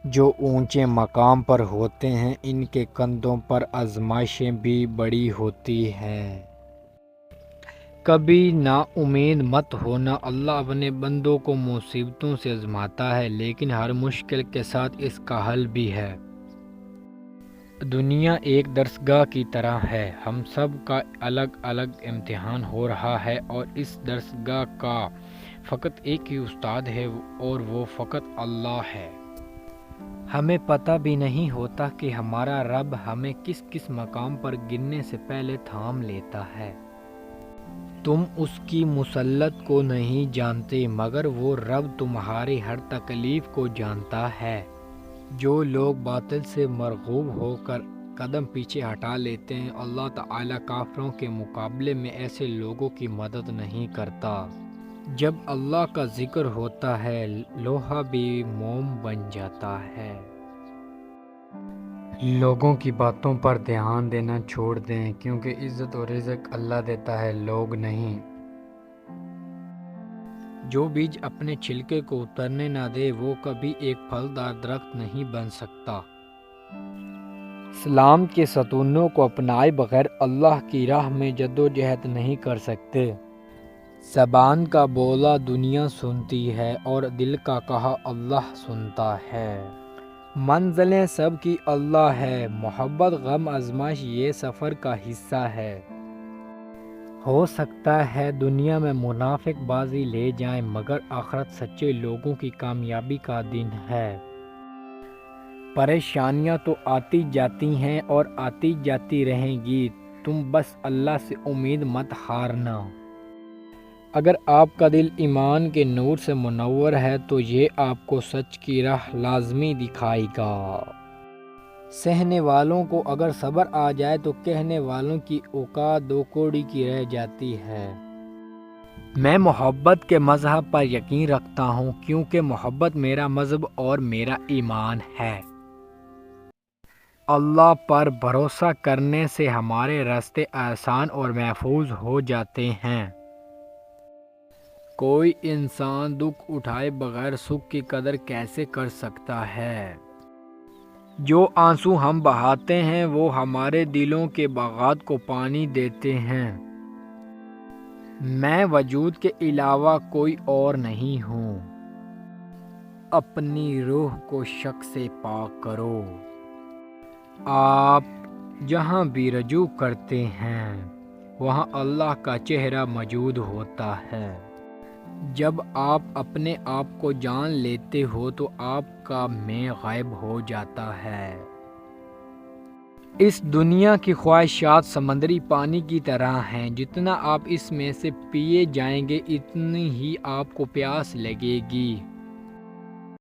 جو اونچے مقام پر ہوتے ہیں ان کے کندھوں پر آزمائشیں بھی بڑی ہوتی ہیں۔ کبھی نا امید مت ہونا، اللہ اپنے بندوں کو مصیبتوں سے آزماتا ہے، لیکن ہر مشکل کے ساتھ اس کا حل بھی ہے۔ دنیا ایک درسگاہ کی طرح ہے، ہم سب کا الگ الگ امتحان ہو رہا ہے، اور اس درسگاہ کا فقط ایک ہی استاد ہے اور وہ فقط اللہ ہے۔ ہمیں پتہ بھی نہیں ہوتا کہ ہمارا رب ہمیں کس کس مقام پر گرنے سے پہلے تھام لیتا ہے۔ تم اس کی مسلط کو نہیں جانتے، مگر وہ رب تمہاری ہر تکلیف کو جانتا ہے۔ جو لوگ باطل سے مرغوب ہو کر قدم پیچھے ہٹا لیتے ہیں، اللہ تعالیٰ کافروں کے مقابلے میں ایسے لوگوں کی مدد نہیں کرتا۔ جب اللہ کا ذکر ہوتا ہے، لوہا بھی موم بن جاتا ہے۔ لوگوں کی باتوں پر دھیان دینا چھوڑ دیں، کیونکہ عزت و رزق اللہ دیتا ہے، لوگ نہیں۔ جو بیج اپنے چھلکے کو اترنے نہ دے، وہ کبھی ایک پھلدار درخت نہیں بن سکتا۔ اسلام کے ستونوں کو اپنائے بغیر اللہ کی راہ میں جدوجہد نہیں کر سکتے۔ زبان کا بولا دنیا سنتی ہے، اور دل کا کہا اللہ سنتا ہے۔ منزلیں سب کی اللہ ہے، محبت غم آزمائش یہ سفر کا حصہ ہے۔ ہو سکتا ہے دنیا میں منافق بازی لے جائیں، مگر آخرت سچے لوگوں کی کامیابی کا دن ہے۔ پریشانیاں تو آتی جاتی ہیں اور آتی جاتی رہیں گی، تم بس اللہ سے امید مت ہارنا۔ اگر آپ کا دل ایمان کے نور سے منور ہے تو یہ آپ کو سچ کی راہ لازمی دکھائے گا۔ سہنے والوں کو اگر صبر آ جائے تو کہنے والوں کی اوقات دو کوڑی کی رہ جاتی ہے۔ میں محبت کے مذہب پر یقین رکھتا ہوں، کیونکہ محبت میرا مذہب اور میرا ایمان ہے۔ اللہ پر بھروسہ کرنے سے ہمارے راستے آسان اور محفوظ ہو جاتے ہیں۔ کوئی انسان دکھ اٹھائے بغیر سکھ کی قدر کیسے کر سکتا ہے؟ جو آنسو ہم بہاتے ہیں وہ ہمارے دلوں کے باغات کو پانی دیتے ہیں۔ میں وجود کے علاوہ کوئی اور نہیں ہوں۔ اپنی روح کو شک سے پاک کرو۔ آپ جہاں بھی رجوع کرتے ہیں وہاں اللہ کا چہرہ موجود ہوتا ہے۔ جب آپ اپنے آپ کو جان لیتے ہو تو آپ کا میں غائب ہو جاتا ہے۔ اس دنیا کی خواہشات سمندری پانی کی طرح ہیں، جتنا آپ اس میں سے پیے جائیں گے اتنی ہی آپ کو پیاس لگے گی۔